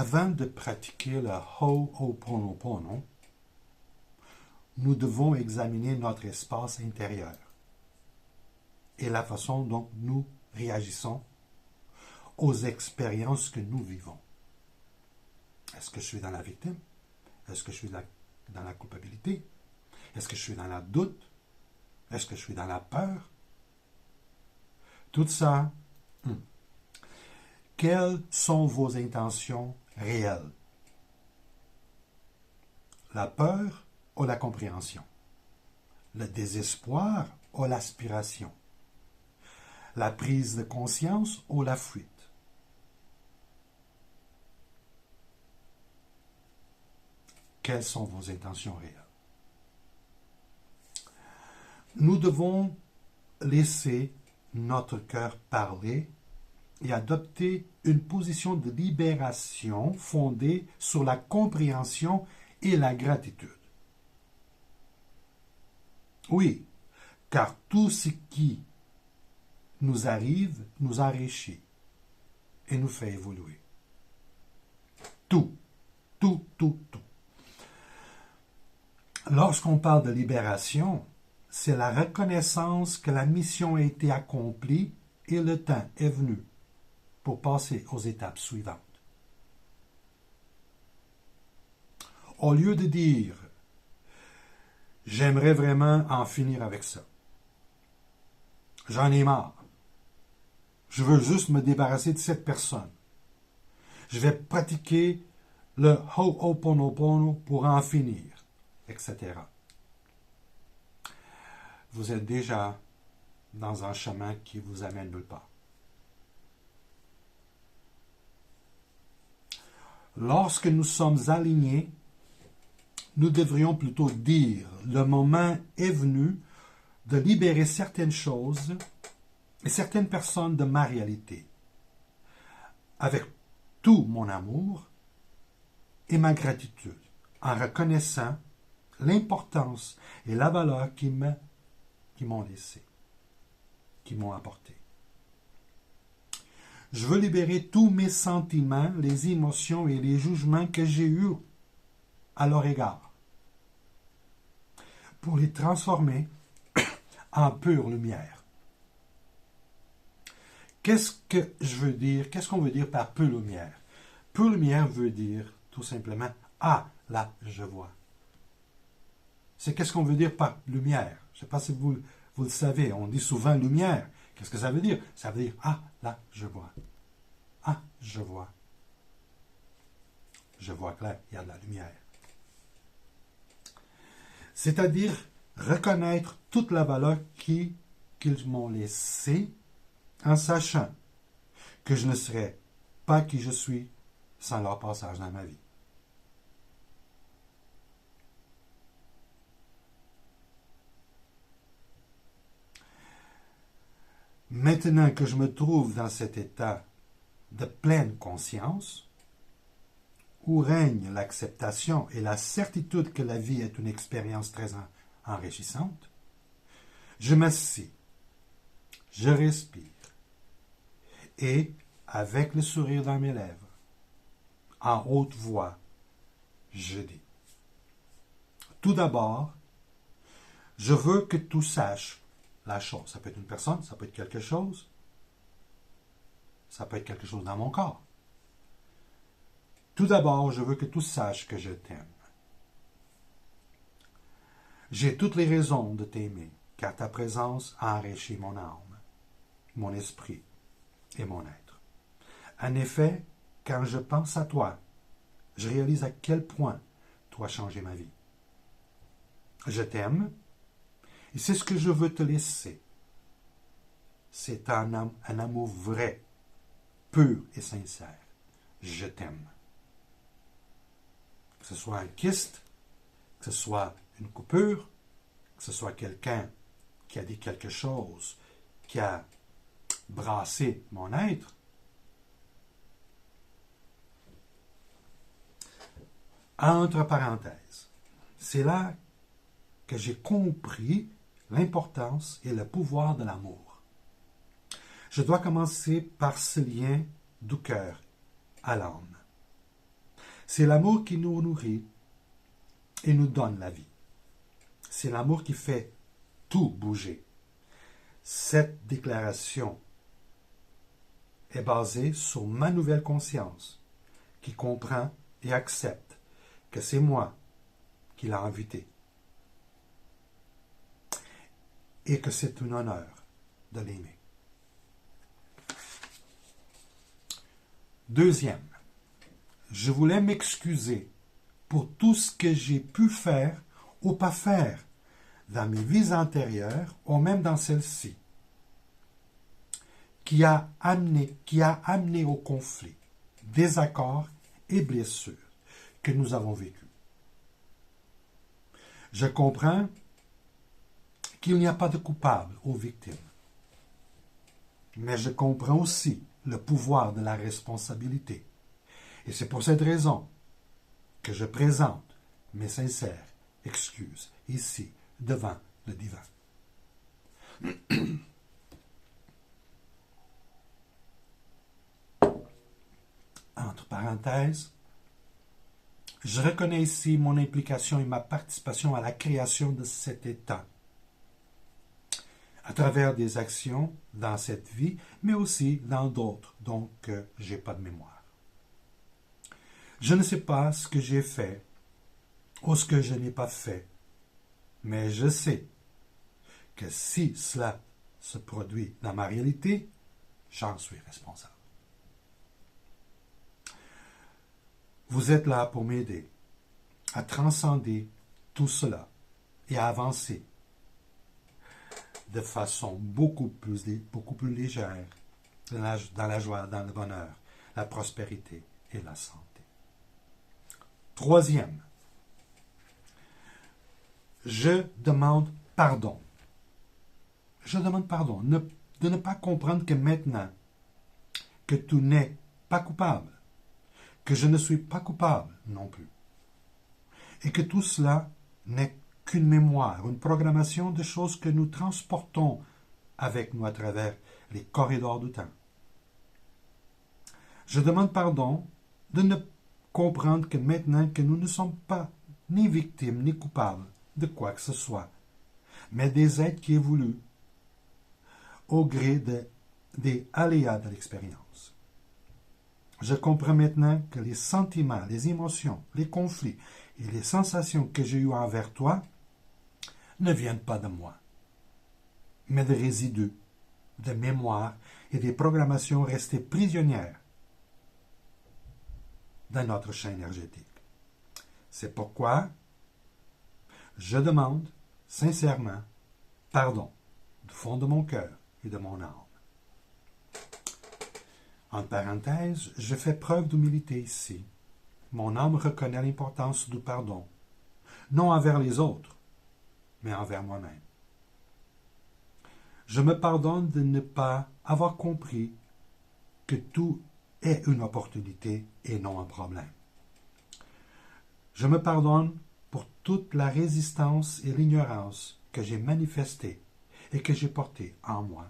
Avant de pratiquer le Ho'oponopono, nous devons examiner notre espace intérieur et la façon dont nous réagissons aux expériences que nous vivons. Est-ce que je suis dans la victime? Est-ce que je suis dans la culpabilité? Est-ce que je suis dans la doute? Est-ce que je suis dans la peur? Tout ça, quelles sont vos intentions réelles? La peur ou la compréhension? Le désespoir ou l'aspiration? La prise de conscience ou la fuite? Quelles sont vos intentions réelles? Nous devons laisser notre cœur parler et adopter une position de libération fondée sur la compréhension et la gratitude. Oui, car tout ce qui nous arrive nous enrichit et nous fait évoluer. Tout. Lorsqu'on parle de libération, c'est la reconnaissance que la mission a été accomplie et le temps est venu pour passer aux étapes suivantes. Au lieu de dire « J'aimerais vraiment en finir avec ça. J'en ai marre. Je veux juste me débarrasser de cette personne. Je vais pratiquer le Ho'oponopono pour en finir. » etc. Vous êtes déjà dans un chemin qui vous amène nulle part. Lorsque nous sommes alignés, nous devrions plutôt dire « Le moment est venu de libérer certaines choses et certaines personnes de ma réalité, avec tout mon amour et ma gratitude, en reconnaissant l'importance et la valeur qu'ils m'ont laissé, qu'ils m'ont apporté. Je veux libérer tous mes sentiments, les émotions et les jugements que j'ai eus à leur égard, pour les transformer en pure lumière. Qu'est-ce que je veux dire? Qu'est-ce qu'on veut dire par pure lumière? Pure lumière veut dire tout simplement « Ah, là, je vois ». C'est qu'est-ce qu'on veut dire par lumière. Je ne sais pas si vous le savez. On dit souvent lumière. Qu'est-ce que ça veut dire? Ça veut dire, ah, là, je vois. Ah, je vois. Je vois clair, il y a de la lumière. C'est-à-dire reconnaître toute la valeur qu'ils m'ont laissée en sachant que je ne serais pas qui je suis sans leur passage dans ma vie. Maintenant que je me trouve dans cet état de pleine conscience, où règne l'acceptation et la certitude que la vie est une expérience très enrichissante, je m'assieds, je respire et, avec le sourire dans mes lèvres, en haute voix, je dis. Tout d'abord, je veux que tu saches la chose. Ça peut être une personne, ça peut être quelque chose. Ça peut être quelque chose dans mon corps. Tout d'abord, je veux que tu saches que je t'aime. J'ai toutes les raisons de t'aimer, car ta présence a enrichi mon âme, mon esprit et mon être. En effet, quand je pense à toi, je réalise à quel point tu as changé ma vie. Je t'aime. Et c'est ce que je veux te laisser. C'est un amour vrai, pur et sincère. Je t'aime. Que ce soit un kyste, que ce soit une coupure, que ce soit quelqu'un qui a dit quelque chose, qui a brassé mon être. Entre parenthèses, c'est là que j'ai compris l'importance et le pouvoir de l'amour. Je dois commencer par ce lien du cœur à l'âme. C'est l'amour qui nous nourrit et nous donne la vie. C'est l'amour qui fait tout bouger. Cette déclaration est basée sur ma nouvelle conscience qui comprend et accepte que c'est moi qui l'ai invité et que c'est un honneur de l'aimer. Deuxième, je voulais m'excuser pour tout ce que j'ai pu faire ou pas faire dans mes vies antérieures ou même dans celle-ci, qui a amené au conflit, désaccords et blessures que nous avons vécus. Je comprends qu'il n'y a pas de coupable aux victimes, mais je comprends aussi le pouvoir de la responsabilité. Et c'est pour cette raison que je présente mes sincères excuses ici, devant le divan. Entre parenthèses, je reconnais ici mon implication et ma participation à la création de cet état, à travers des actions dans cette vie, mais aussi dans d'autres, donc je n'ai pas de mémoire. Je ne sais pas ce que j'ai fait ou ce que je n'ai pas fait, mais je sais que si cela se produit dans ma réalité, j'en suis responsable. Vous êtes là pour m'aider à transcender tout cela et à avancer de façon beaucoup plus légère dans la joie, dans le bonheur, la prospérité et la santé. Troisième, je demande pardon. Je demande pardon de ne pas comprendre que maintenant que tout n'est pas coupable, que je ne suis pas coupable non plus, et que tout cela n'est qu'une mémoire, une programmation de choses que nous transportons avec nous à travers les corridors du temps. Je demande pardon de ne comprendre que maintenant que nous ne sommes pas ni victimes ni coupables de quoi que ce soit, mais des êtres qui évoluent au gré des aléas de l'expérience. Je comprends maintenant que les sentiments, les émotions, les conflits et les sensations que j'ai eues envers toi ne viennent pas de moi, mais de résidus, de mémoires et des programmations restées prisonnières dans notre champ énergétique. C'est pourquoi je demande sincèrement pardon du fond de mon cœur et de mon âme. En parenthèse, je fais preuve d'humilité ici. Mon âme reconnaît l'importance du pardon, non envers les autres, mais envers moi-même. Je me pardonne de ne pas avoir compris que tout est une opportunité et non un problème. Je me pardonne pour toute la résistance et l'ignorance que j'ai manifestée et que j'ai portée en moi.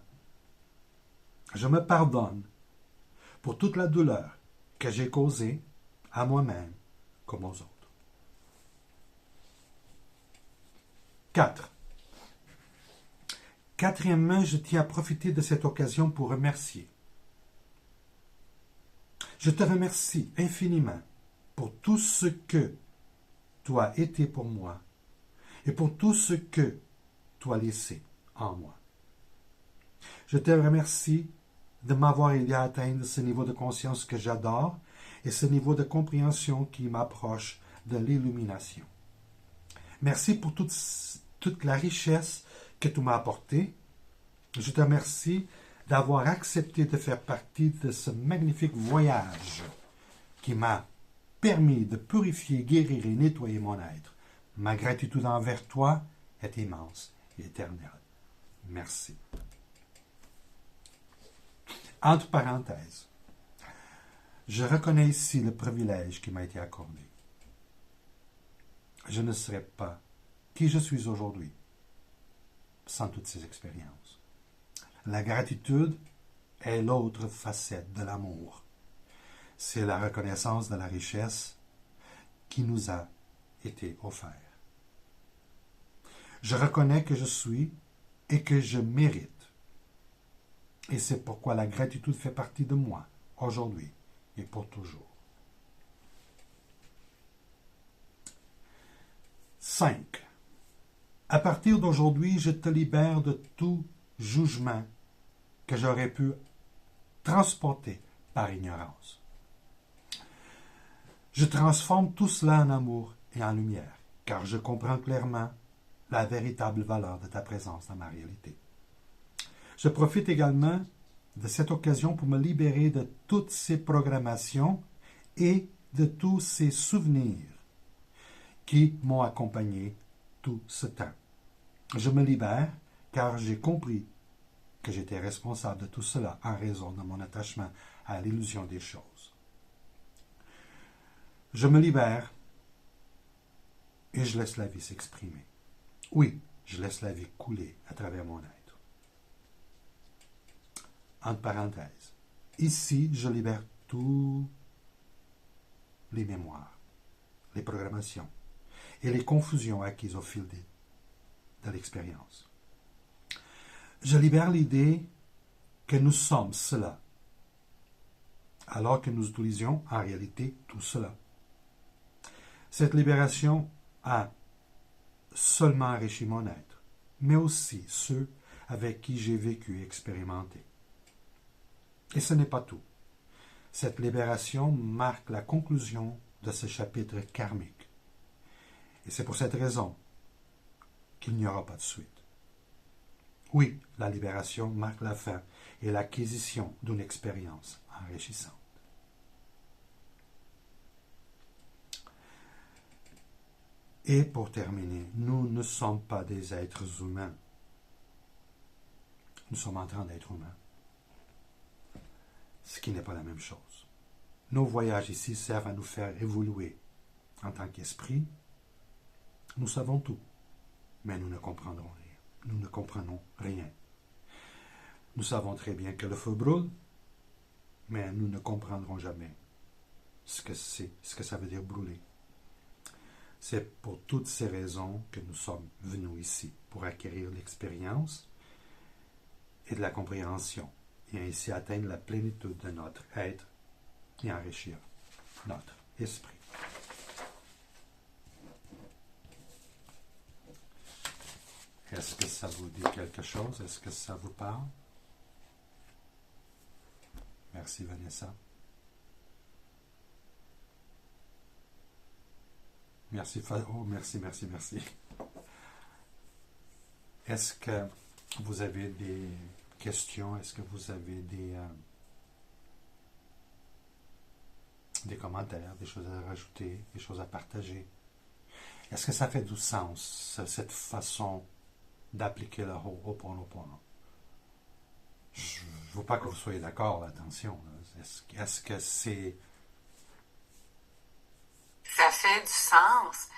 Je me pardonne pour toute la douleur que j'ai causée à moi-même comme aux autres. 4. Quatrièmement, je tiens à profiter de cette occasion pour remercier. Je te remercie infiniment pour tout ce que tu as été pour moi et pour tout ce que tu as laissé en moi. Je te remercie de m'avoir aidé à atteindre ce niveau de conscience que j'adore et ce niveau de compréhension qui m'approche de l'illumination. Merci pour toute la richesse que tu m'as apportée. Je te remercie d'avoir accepté de faire partie de ce magnifique voyage qui m'a permis de purifier, guérir et nettoyer mon être. Ma gratitude envers toi est immense et éternelle. Merci. Entre parenthèses, je reconnais ici le privilège qui m'a été accordé. Je ne serais pas qui je suis aujourd'hui sans toutes ces expériences. La gratitude est l'autre facette de l'amour. C'est la reconnaissance de la richesse, qui nous a été offert. Je reconnais que je suis et que je mérite. Et c'est pourquoi la gratitude fait partie de moi, aujourd'hui et pour toujours. 5. À partir d'aujourd'hui, je te libère de tout jugement que j'aurais pu transporter par ignorance. Je transforme tout cela en amour et en lumière, car je comprends clairement la véritable valeur de ta présence dans ma réalité. Je profite également de cette occasion pour me libérer de toutes ces programmations et de tous ces souvenirs qui m'ont accompagné tout ce temps. Je me libère car j'ai compris que j'étais responsable de tout cela en raison de mon attachement à l'illusion des choses. Je me libère et je laisse la vie s'exprimer. Oui, je laisse la vie couler à travers mon être. Entre parenthèses, ici, je libère tous les mémoires, les programmations et les confusions acquises au fil de l'expérience. Je libère l'idée que nous sommes cela, alors que nous utilisions en réalité tout cela. Cette libération a seulement enrichi mon être, mais aussi ceux avec qui j'ai vécu et expérimenté. Et ce n'est pas tout. Cette libération marque la conclusion de ce chapitre karmique. Et c'est pour cette raison qu'il n'y aura pas de suite. Oui, la libération marque la fin et l'acquisition d'une expérience enrichissante. Et pour terminer, nous ne sommes pas des êtres humains. Nous sommes en train d'être humains. Ce qui n'est pas la même chose. Nos voyages ici servent à nous faire évoluer. En tant qu'esprit, nous savons tout, mais nous ne comprendrons rien. Nous ne comprenons rien. Nous savons très bien que le feu brûle, mais nous ne comprendrons jamais ce que ça veut dire brûler. C'est pour toutes ces raisons que nous sommes venus ici, pour acquérir l'expérience et de la compréhension, et ainsi atteindre la plénitude de notre être et enrichir notre esprit. Est-ce que ça vous dit quelque chose? Est-ce que ça vous parle? Merci Vanessa. Merci, merci. Est-ce que vous avez des questions? Est-ce que vous avez des commentaires, des choses à rajouter, des choses à partager? Est-ce que ça fait du sens, cette façon d'appliquer le Ho'oponopono? Je ne veux pas que vous soyez d'accord, attention. Est-ce que c'est... Ça fait du sens,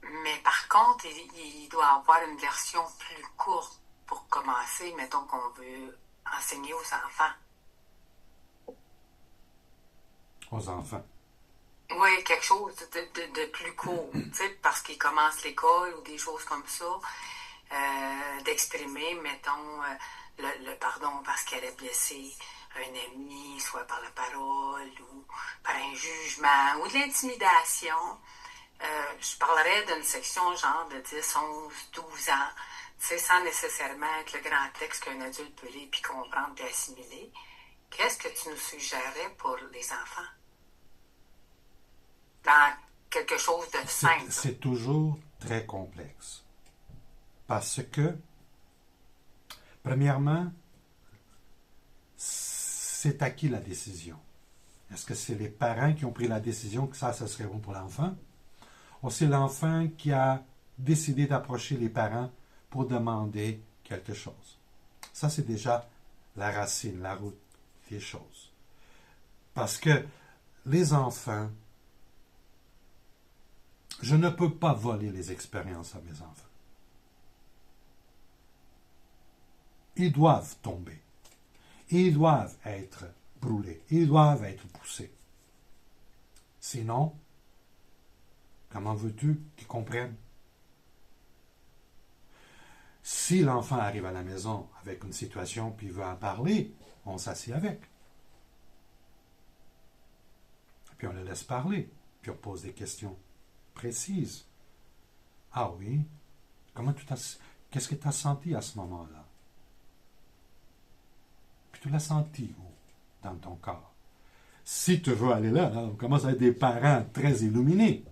mais par contre, il doit y avoir une version plus courte pour commencer, mettons qu'on veut enseigner aux enfants. Aux enfants? Oui, quelque chose de plus court, parce qu'ils commencent l'école ou des choses comme ça, d'exprimer, mettons, le pardon parce qu'elle a blessé un ami, soit par la parole ou par un jugement ou de l'intimidation. Je parlerais d'une section genre de 10, 11, 12 ans, sans nécessairement être le grand texte qu'un adulte peut lire puis comprendre et assimiler. Qu'est-ce que tu nous suggérerais pour les enfants? Dans quelque chose de simple. C'est toujours très complexe. Parce que, premièrement, c'est à qui la décision? Est-ce que c'est les parents qui ont pris la décision que ça serait bon pour l'enfant? Ou c'est l'enfant qui a décidé d'approcher les parents pour demander quelque chose? Ça, c'est déjà la racine, la route des choses. Parce que les enfants, je ne peux pas voler les expériences à mes enfants. Ils doivent tomber. Ils doivent être brûlés. Ils doivent être poussés. Sinon, Comment veux-tu qu'ils comprennent? Si l'enfant arrive à la maison avec une situation puis veut en parler, on s'assied avec. Puis on le laisse parler, puis on pose des questions précises. Ah oui, qu'est-ce que tu as senti à ce moment-là? Puis tu l'as senti où dans ton corps? Si tu veux aller là, on commence à être des parents très illuminés.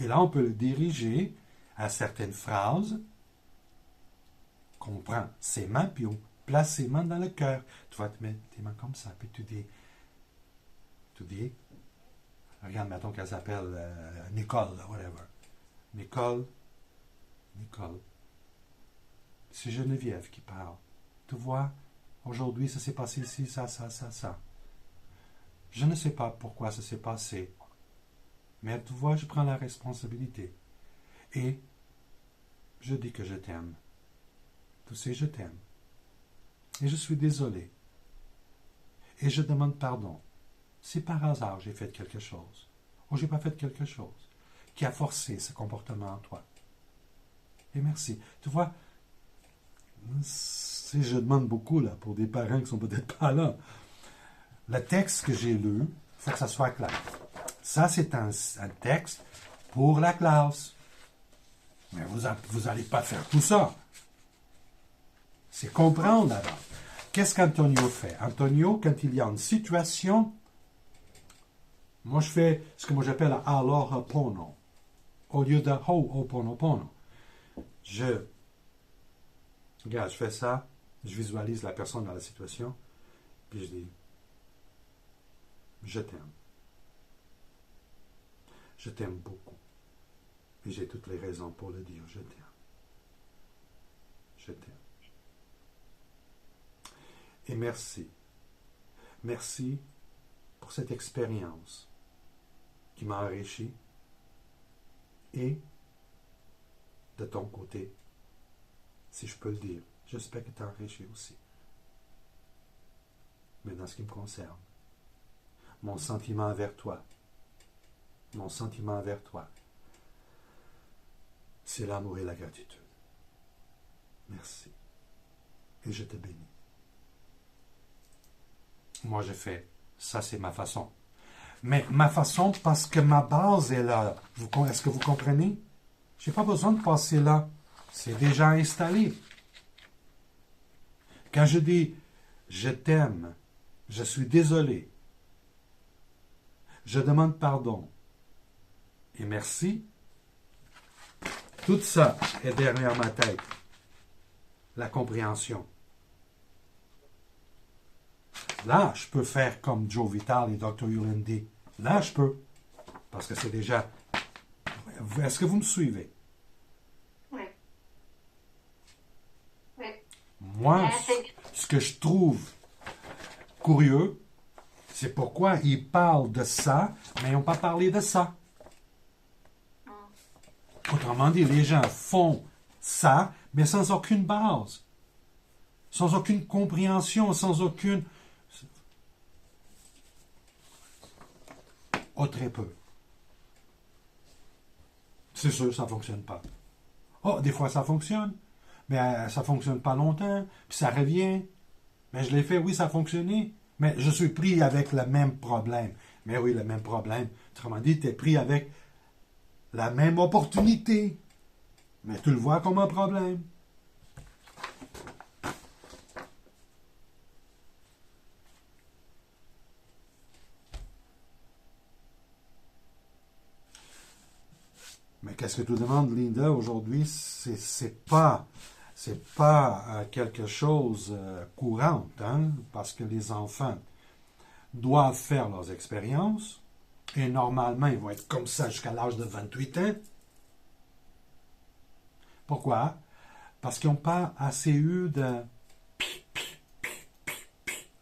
Et là, on peut le diriger à certaines phrases qu'on prend ses mains, puis on place ses mains dans le cœur. Tu vas te mettre tes mains comme ça, puis tu dis, regarde, mettons qu'elle s'appelle Nicole, whatever. Nicole, c'est Geneviève qui parle. Tu vois, aujourd'hui, ça s'est passé ici, ça. Je ne sais pas pourquoi ça s'est passé, mais tu vois, je prends la responsabilité. Et je dis que je t'aime. Tu sais, je t'aime. Et je suis désolé. Et je demande pardon. Si par hasard j'ai fait quelque chose, ou j'ai pas fait quelque chose, qui a forcé ce comportement en toi. Et merci. Tu vois, si je demande beaucoup là, pour des parents qui sont peut-être pas là, le texte que j'ai lu, il faut que ça soit clair. Ça, c'est un texte pour la classe. Mais vous n'allez pas faire tout ça. C'est comprendre d'abord. Qu'est-ce qu'Antonio fait? Antonio, quand il y a une situation, moi je fais ce que moi j'appelle alors pono, au lieu de ho'oponopono. Regarde, je fais ça, je visualise la personne dans la situation, puis je dis, je t'aime. Je t'aime beaucoup. Et j'ai toutes les raisons pour le dire, je t'aime. Je t'aime. Et merci. Merci pour cette expérience qui m'a enrichi. Et de ton côté, si je peux le dire, j'espère que tu as enrichi aussi. Mais dans ce qui me concerne, mon sentiment envers toi, c'est l'amour et la gratitude. Merci. Et je te bénis. Moi, je fais, ça c'est ma façon. Mais ma façon parce que ma base est là. Est-ce que vous comprenez? Je n'ai pas besoin de passer là. C'est déjà installé. Quand je dis je t'aime, je suis désolé, je demande pardon et merci, tout ça est derrière ma tête. La compréhension. Là, je peux faire comme Joe Vitale et Dr. Yulin dit. Là, je peux. Parce que c'est déjà... Est-ce que vous me suivez? Oui. Oui. Moi, ce que je trouve curieux, c'est pourquoi ils parlent de ça, mais ils n'ont pas parlé de ça. Autrement dit, les gens font ça, mais sans aucune base. Sans aucune compréhension, sans aucune... Oh, très peu. C'est sûr, ça ne fonctionne pas. Oh, des fois ça fonctionne, mais ça ne fonctionne pas longtemps, puis ça revient. Mais je l'ai fait, oui, ça a fonctionné, mais je suis pris avec le même problème. Mais oui, le même problème. Autrement dit, tu es pris avec la même opportunité. Mais tu le vois comme un problème. Mais qu'est-ce que tu demandes, Linda, aujourd'hui? C'est pas quelque chose courant, hein? Parce que les enfants doivent faire leurs expériences, et normalement, ils vont être comme ça jusqu'à l'âge de 28 ans. Pourquoi? Parce qu'ils n'ont pas assez eu de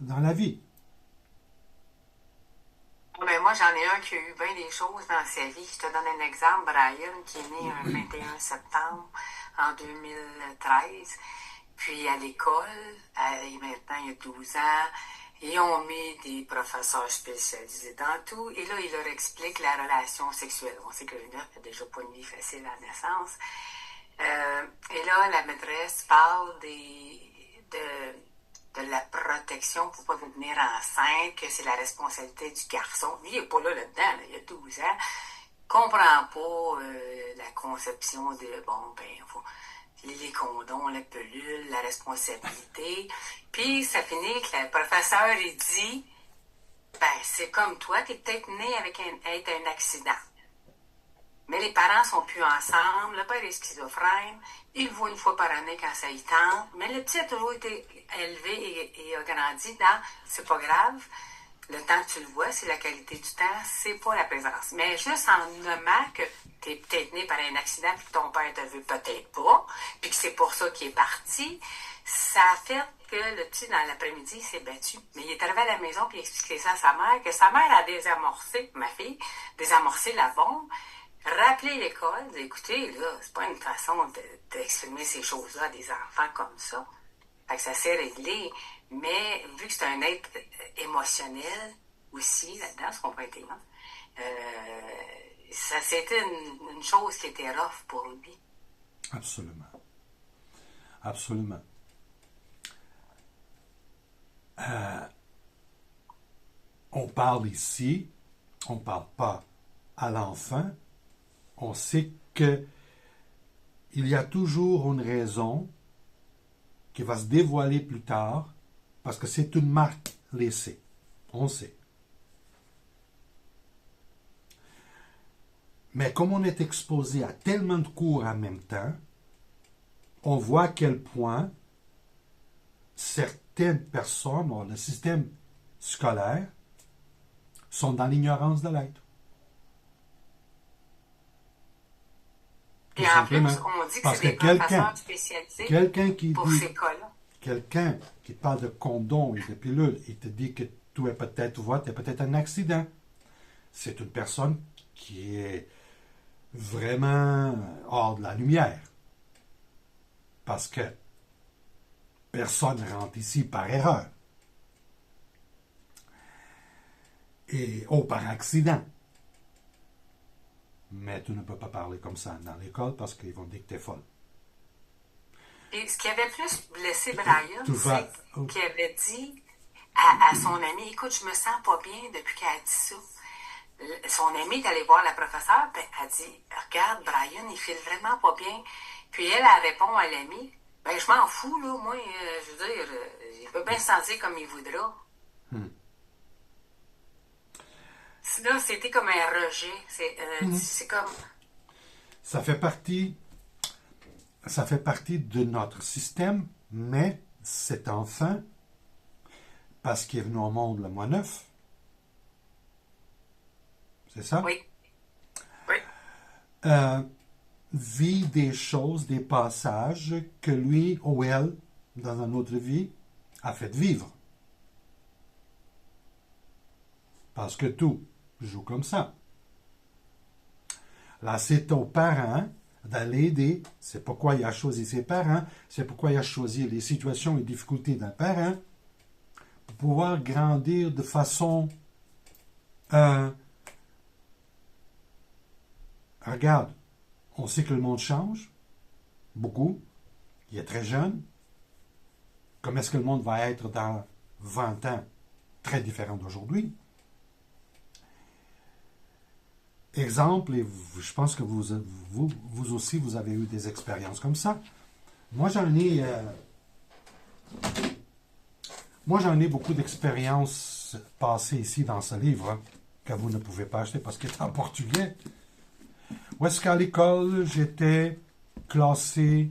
dans la vie. Ben moi, j'en ai un qui a eu bien des choses dans sa vie. Je te donne un exemple. Brian, qui est né un 21 septembre en 2013. Puis à l'école, maintenant il a 12 ans, Ils ont mis des professeurs spécialisés dans tout, et là, ils leur expliquent la relation sexuelle. On sait que le neuf n'a déjà pas une vie facile à la naissance. Et là, la maîtresse parle de la protection pour ne pas devenir enceinte, que c'est la responsabilité du garçon. Lui, il n'est pas là-dedans, là, il a 12 ans. Il ne comprend pas la conception de, bon, ben, faut, les condoms, la pelule, la responsabilité. Puis, ça finit que le professeur, il dit, ben, c'est comme toi, tu es peut-être né avec un accident. Mais les parents sont plus ensemble, le père est schizophrène, il le voit une fois par année quand ça y tente, mais le petit a toujours été élevé et a grandi dans c'est pas grave, le temps que tu le vois, c'est la qualité du temps, c'est pas la présence. Mais juste en nommant que tu es peut-être né par un accident puis que ton père te veut peut-être pas, puis que c'est pour ça qu'il est parti, ça a fait que le petit, dans l'après-midi, s'est battu. Mais il est arrivé à la maison puis il a expliqué ça à sa mère, que sa mère a désamorcé, ma fille, désamorcé la bombe, rappelé l'école, écoutez, là, c'est pas une façon d'exprimer ces choses-là à des enfants comme ça. Fait que ça s'est réglé. Mais vu que c'est un être émotionnel aussi, là-dedans, ce qu'on peut être ça c'était une chose qui était rough pour lui. Absolument. Absolument. On parle ici, on ne parle pas à l'enfant. On sait que il y a toujours une raison qui va se dévoiler plus tard parce que c'est une marque laissée. On sait. Mais comme on est exposé à tellement de cours en même temps, on voit à quel point certaines personnes, dans le système scolaire, sont dans l'ignorance de l'être. Et en plus, on dit que c'est des professeurs spécialisés pour ces cas-là. Quelqu'un qui parle de condom et de pilules, il te dit que tu es peut-être un accident. C'est une personne qui est vraiment hors de la lumière. Parce que personne ne rentre ici par erreur. Ou par accident. Mais tu ne peux pas parler comme ça dans l'école parce qu'ils vont dire que tu es folle. Et ce qui avait plus blessé Brian, c'est qu'il avait dit à son ami, écoute, je me sens pas bien depuis qu'elle a dit ça. Son ami est allé voir la professeure, puis elle a dit, regarde, Brian, il file vraiment pas bien. Puis elle répond à l'ami, ben je m'en fous, là, moi, je veux dire, il peut bien se sentir comme il voudra. Là, c'était comme un rejet. C'est comme... Ça fait partie de notre système, mais cet enfant, parce qu'il est venu au monde le mois 9, c'est ça? Oui. Vit des choses, des passages que lui ou elle, dans une autre vie, a fait vivre. Parce que tout joue comme ça. Là, c'est aux parents d'aller aider. C'est pourquoi il a choisi ses parents. C'est pourquoi il a choisi les situations et difficultés d'un parent pour pouvoir grandir de façon... regarde, on sait que le monde change. Beaucoup. Il est très jeune. Comment est-ce que le monde va être dans 20 ans? Très différent d'aujourd'hui. Exemple, et je pense que vous aussi, vous avez eu des expériences comme ça. Moi, j'en ai beaucoup d'expériences passées ici dans ce livre, hein, que vous ne pouvez pas acheter parce qu'il est en portugais. Où est-ce qu'à l'école, j'étais classé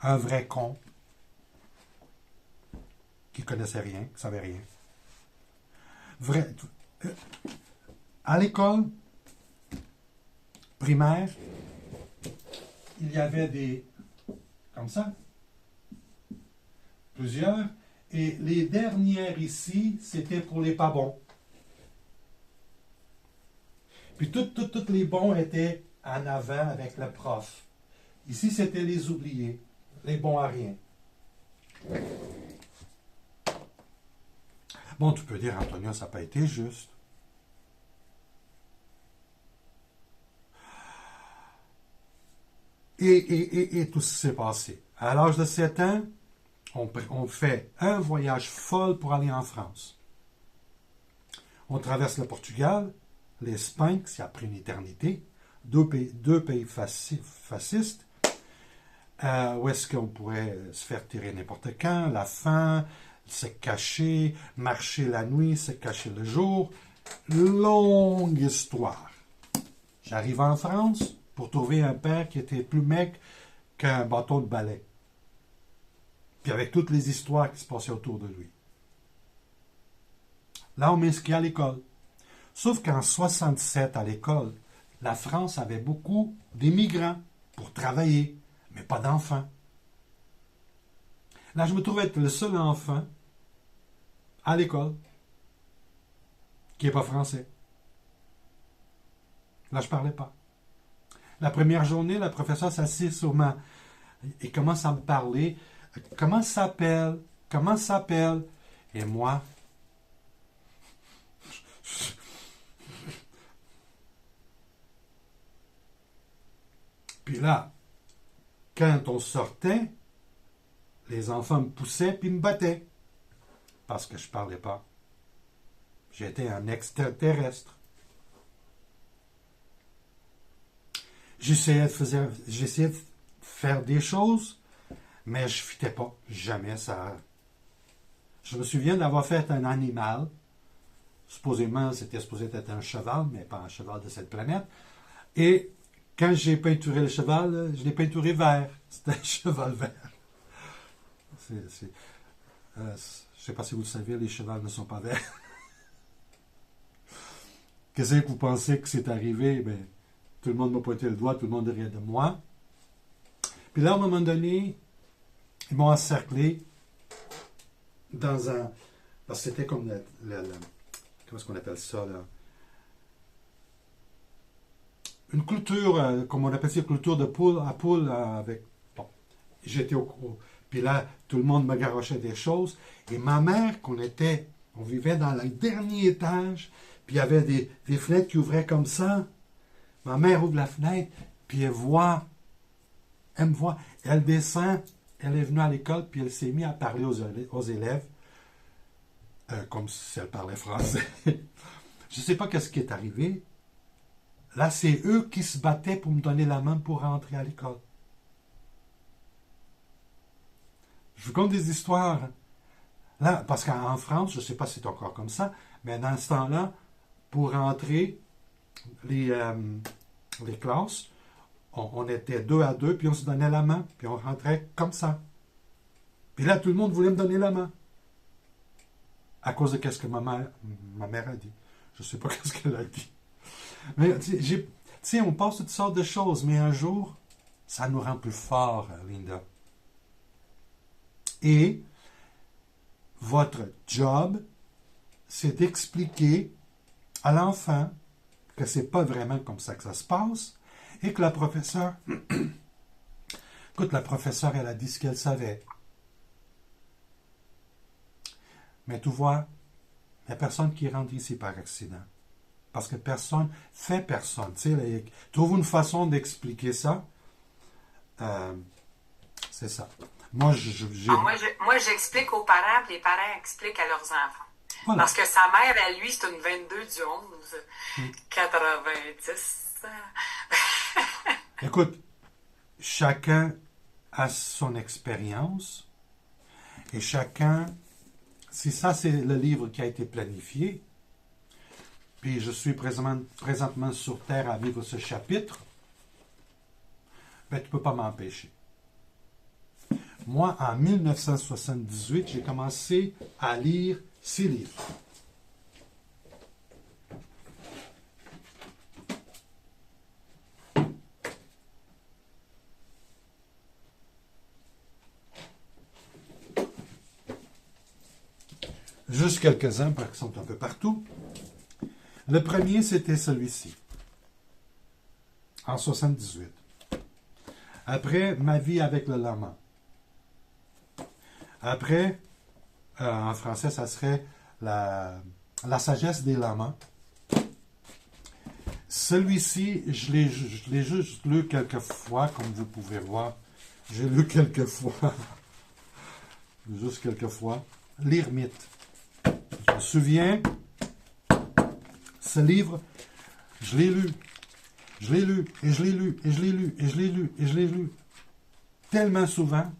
un vrai con qui connaissait rien, qui savait rien. Vrai. À l'école primaire, il y avait des... comme ça. Plusieurs. Et les dernières ici, c'était pour les pas bons. Puis tous les bons étaient en avant avec le prof. Ici, c'était les oubliés, les bons à rien. Bon, tu peux dire, Antonio, ça n'a pas été juste. Et tout ce qui s'est passé. À l'âge de 7 ans, on fait un voyage folle pour aller en France. On traverse le Portugal, l'Espagne, qui a pris une éternité, deux pays fascistes, où est-ce qu'on pourrait se faire tirer n'importe quand, la faim, se cacher, marcher la nuit, se cacher le jour. Longue histoire. J'arrive en France pour trouver un père qui était plus mec qu'un bâton de balai. Puis avec toutes les histoires qui se passaient autour de lui. Là, on m'inscrit à l'école. Sauf qu'en 67, à l'école, la France avait beaucoup d'immigrants pour travailler, mais pas d'enfants. Là, je me trouvais être le seul enfant à l'école qui n'est pas français. Là, je ne parlais pas. La première journée, la professeure s'assied sur moi et commence à me parler. Comment ça s'appelle? Comment ça s'appelle? Et moi, puis là, quand on sortait, les enfants me poussaient puis me battaient. Parce que je ne parlais pas. J'étais un extraterrestre. J'essayais de faire des choses, mais je ne fitais pas. Jamais ça. Je me souviens d'avoir fait un animal. Supposément, c'était supposé être un cheval, mais pas un cheval de cette planète. Et quand j'ai peinturé le cheval, je l'ai peinturé vert. C'était un cheval vert. Je ne sais pas si vous le savez, les chevals ne sont pas verts. Qu'est-ce que vous pensez que c'est arrivé? Ben, tout le monde m'a pointé le doigt, tout le monde riait de moi. Puis là, à un moment donné, ils m'ont encerclé dans un... Parce que c'était comme comment est-ce qu'on appelle ça, là? Une clôture, comme on appelle ça, une clôture de poule à poule avec... Bon, j'étais puis là, tout le monde me garochait des choses. Et ma mère, on vivait dans le dernier étage, puis il y avait des fenêtres qui ouvraient comme ça. Ma mère ouvre la fenêtre, puis elle me voit, elle descend, elle est venue à l'école, puis elle s'est mise à parler aux élèves, comme si elle parlait français. Je ne sais pas qu'est-ce qui est arrivé. Là, c'est eux qui se battaient pour me donner la main pour rentrer à l'école. Je vous conte des histoires. Là, parce qu'en France, je ne sais pas si c'est encore comme ça, mais dans ce temps-là, pour rentrer les classes, on était 2 à 2, puis on se donnait la main, puis on rentrait comme ça. Puis là, tout le monde voulait me donner la main. À cause de ce que ma mère a dit. Je ne sais pas ce qu'elle a dit. Mais tu sais, on passe toutes sortes de choses, mais un jour, ça nous rend plus forts, Linda. Et votre job, c'est d'expliquer à l'enfant que c'est pas vraiment comme ça que ça se passe et que la professeure, écoute, la professeure, elle a dit ce qu'elle savait. Mais tu vois, il n'y a personne qui rentre ici par accident. Parce que personne fait personne. Tu sais, trouve une façon d'expliquer ça. C'est ça. Moi, j'explique aux parents, puis les parents expliquent à leurs enfants. Voilà. Parce que sa mère, à lui, c'est une 22 du 11, 90. Écoute, chacun a son expérience et chacun, si ça c'est le livre qui a été planifié, puis je suis présentement sur Terre à vivre ce chapitre, ben tu ne peux pas m'empêcher. Moi, en 1978, j'ai commencé à lire ces livres. Juste quelques-uns, parce qu'ils sont un peu partout. Le premier, c'était celui-ci, en 78. Après, Ma vie avec le lama. Après, en français, ça serait la sagesse des lamas. Celui-ci, je l'ai juste lu quelques fois, comme vous pouvez voir. J'ai lu quelques fois. Juste quelques fois. L'Ermite. Je me souviens, ce livre, je l'ai lu. Je l'ai lu, et je l'ai lu, et je l'ai lu, et je l'ai lu, et je l'ai lu. Tellement souvent.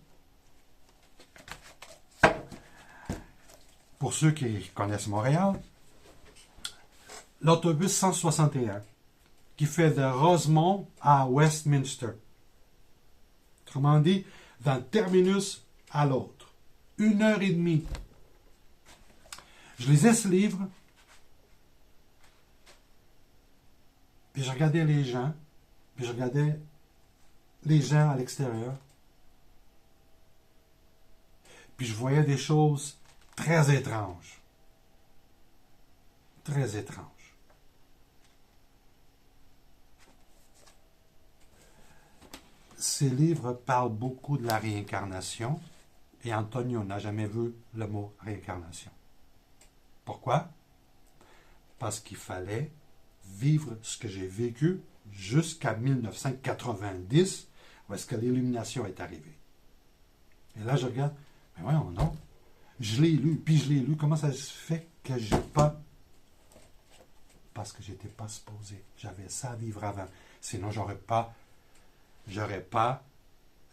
Pour ceux qui connaissent Montréal, l'autobus 161 qui fait de Rosemont à Westminster. Autrement dit, d'un terminus à l'autre. 1 heure et demie. Je lisais ce livre, puis je regardais les gens, puis je regardais les gens à l'extérieur, puis je voyais des choses très étranges. Très étranges. Ces livres parlent beaucoup de la réincarnation et Antonio n'a jamais vu le mot réincarnation. Pourquoi? Parce qu'il fallait vivre ce que j'ai vécu jusqu'à 1990, où est-ce que l'illumination est arrivée. Et là, je regarde, mais voyons, non. Je l'ai lu, puis je l'ai lu. Comment ça se fait que j'ai pas... Parce que j'étais pas supposé. J'avais ça à vivre avant. Sinon, j'aurais pas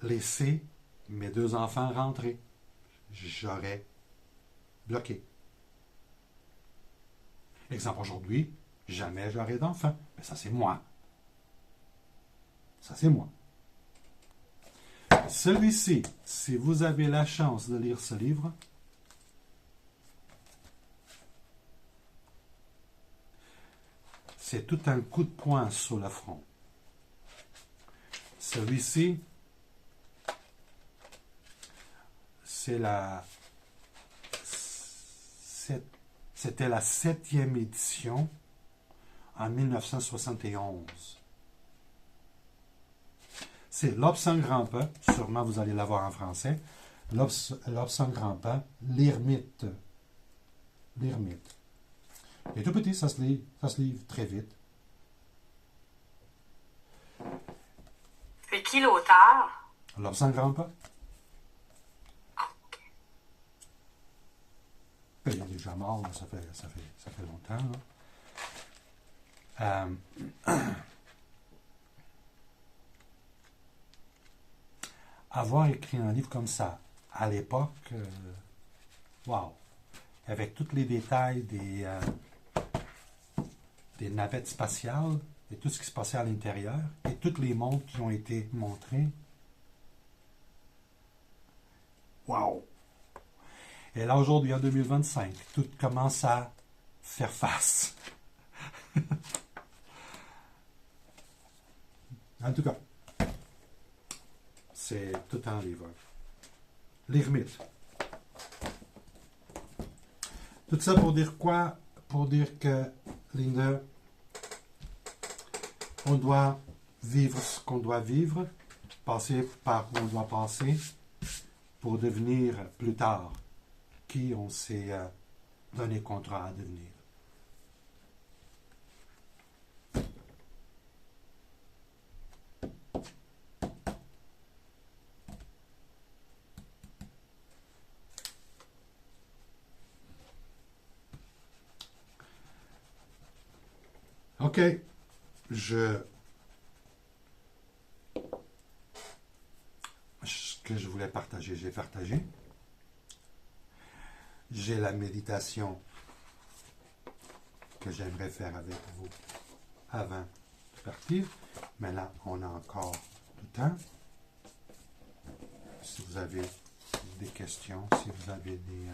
laissé mes 2 enfants rentrer. J'aurais bloqué. Exemple, aujourd'hui, jamais j'aurai d'enfants. Mais ça, c'est moi. Ça, c'est moi. Celui-ci, si vous avez la chance de lire ce livre, c'est tout un coup de poing sur le front. Celui-ci, c'était la 7e édition en 1971. C'est L'Obs en grand pas, sûrement vous allez l'avoir en français. L'Obs en grand pas, l'Ermite. L'Ermite. Il est tout petit, ça se livre très vite. C'est qui l'auteur? L'Obs en grand pas. Il est déjà mort, ça fait longtemps. Avoir écrit un livre comme ça, à l'époque, wow! Avec tous les détails des navettes spatiales et tout ce qui se passait à l'intérieur et tous les mondes qui ont été montrés. Wow! Et là, aujourd'hui, en 2025, tout commence à faire face. En tout cas, c'est tout un livre. L'Ermite. Tout ça pour dire quoi? Pour dire que, Linda, on doit vivre ce qu'on doit vivre, passer par où on doit passer, pour devenir plus tard qui on s'est donné contrat à devenir. OK. Ce que je voulais partager, j'ai partagé. J'ai la méditation que j'aimerais faire avec vous avant de partir. Mais là, on a encore du temps. Si vous avez des questions, si vous avez des...